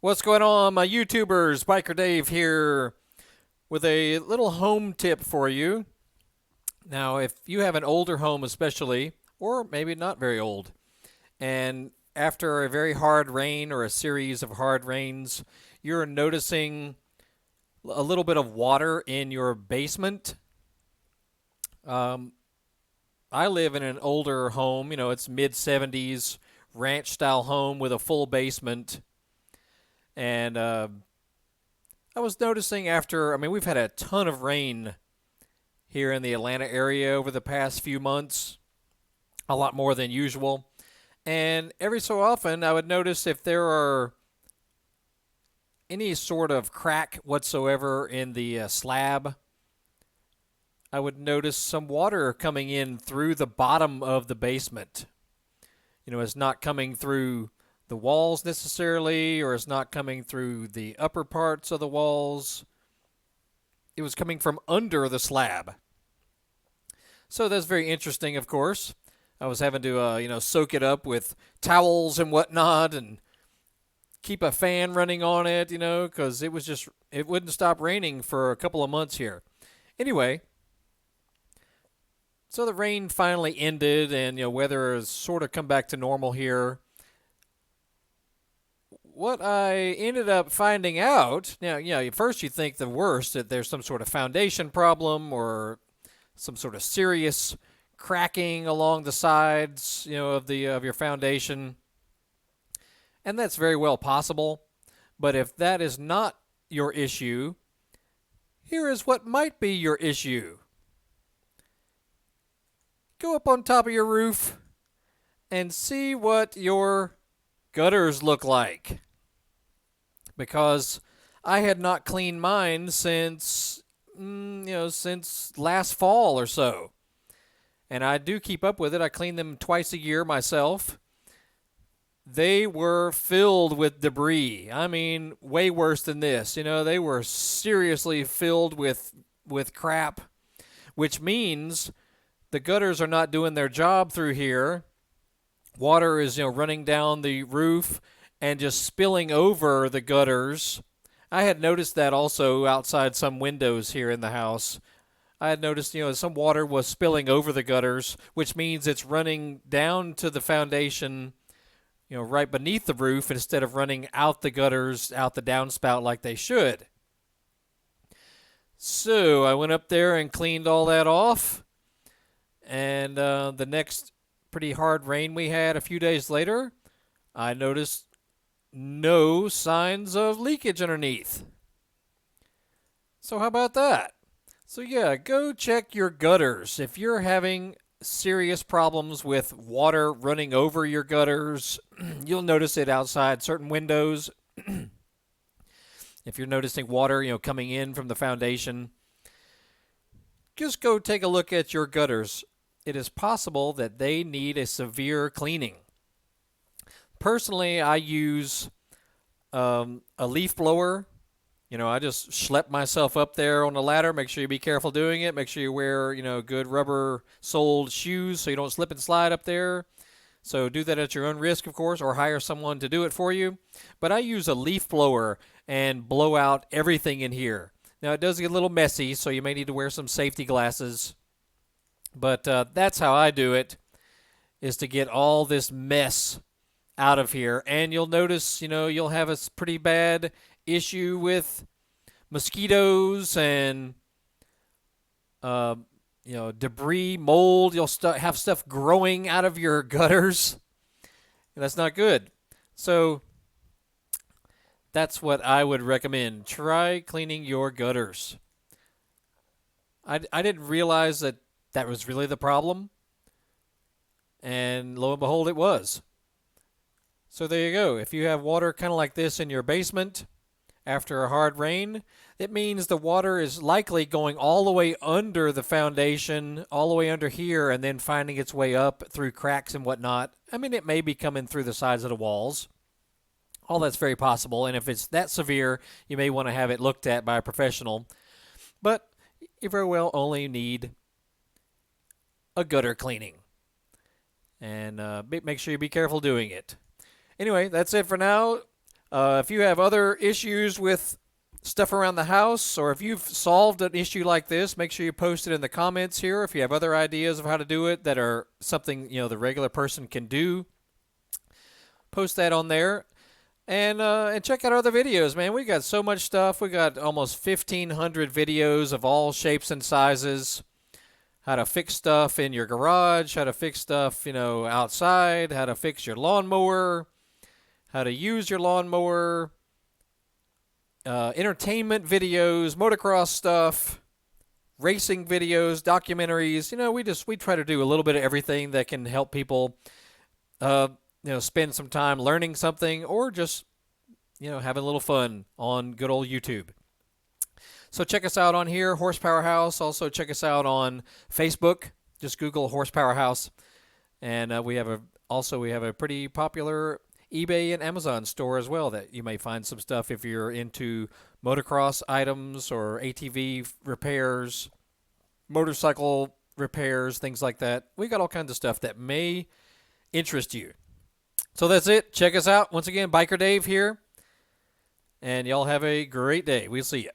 What's going on, my YouTubers? Biker Dave here with a little home tip for you. Now, if you have an older home, especially, or maybe not very old, and after a very hard rain or a series of hard rains, you're noticing a little bit of water in your basement. Um, I live in an older home, it's mid 70s ranch style home with a full basement. And I was noticing we've had a ton of rain here in the Atlanta area over the past few months, a lot more than usual. And every so often, I would notice if there are any sort of crack whatsoever in the slab, I would notice some water coming in through the bottom of the basement. It's not coming through the walls necessarily, or it's not coming through the upper parts of the walls. It was coming from under the slab. So that's very interesting, of course. I was having to, soak it up with towels and whatnot and keep a fan running on it, because it wouldn't stop raining for a couple of months here. Anyway, so the rain finally ended and, weather has sort of come back to normal here. What I ended up finding out, now, first you think the worst, that there's some sort of foundation problem or some sort of serious cracking along the sides, of your foundation. And that's very well possible. But if that is not your issue, here is what might be your issue. Go up on top of your roof and see what your gutters look like, because I had not cleaned mine since last fall or so, and I do keep up with it. I clean them twice a year myself. They were filled with debris. I mean, way worse than this. They were seriously filled with crap, which means the gutters are not doing their job through here. Water is, running down the roof and just spilling over the gutters. I had noticed that also outside some windows here in the house. I had noticed, some water was spilling over the gutters, which means it's running down to the foundation, right beneath the roof instead of running out the gutters, out the downspout like they should. So I went up there and cleaned all that off. And the next pretty hard rain we had a few days later, I noticed no signs of leakage underneath. So how about that? So yeah, go check your gutters. If you're having serious problems with water running over your gutters, you'll notice it outside certain windows. If you're noticing water, coming in from the foundation, just go take a look at your gutters. It is possible that they need a severe cleaning. Personally, I use a leaf blower. I just schlep myself up there on the ladder. Make sure you be careful doing it. Make sure you wear, good rubber-soled shoes so you don't slip and slide up there. So do that at your own risk, of course, or hire someone to do it for you. But I use a leaf blower and blow out everything in here. Now, it does get a little messy, so you may need to wear some safety glasses. But that's how I do it, is to get all this mess out of here. And you'll notice, you'll have a pretty bad issue with mosquitoes and, debris, mold. You'll have stuff growing out of your gutters. And that's not good. So that's what I would recommend. Try cleaning your gutters. I didn't realize that was really the problem. And lo and behold, it was. So there you go. If you have water kind of like this in your basement after a hard rain, it means the water is likely going all the way under the foundation, all the way under here, and then finding its way up through cracks and whatnot. I mean, it may be coming through the sides of the walls. All that's very possible. And if it's that severe, you may want to have it looked at by a professional. But you very well only need a gutter cleaning. And make sure you be careful doing it. Anyway, that's it for now. If you have other issues with stuff around the house, or if you've solved an issue like this, make sure you post it in the comments here. If you have other ideas of how to do it that are something the regular person can do, post that on there. And check out our other videos, man. We got so much stuff. We got almost 1,500 videos of all shapes and sizes. How to fix stuff in your garage, how to fix stuff, outside, how to fix your lawnmower, how to use your lawnmower, entertainment videos, motocross stuff, racing videos, documentaries. We try to do a little bit of everything that can help people, spend some time learning something, or just, having a little fun on good old YouTube. So check us out on here, Horsepower House. Also check us out on Facebook. Just Google Horsepower House, and we have a pretty popular eBay and Amazon store as well that you may find some stuff if you're into motocross items or ATV repairs, motorcycle repairs, things like that. We got all kinds of stuff that may interest you. So that's it. Check us out. Once again, Biker Dave here. And y'all have a great day. We'll see you.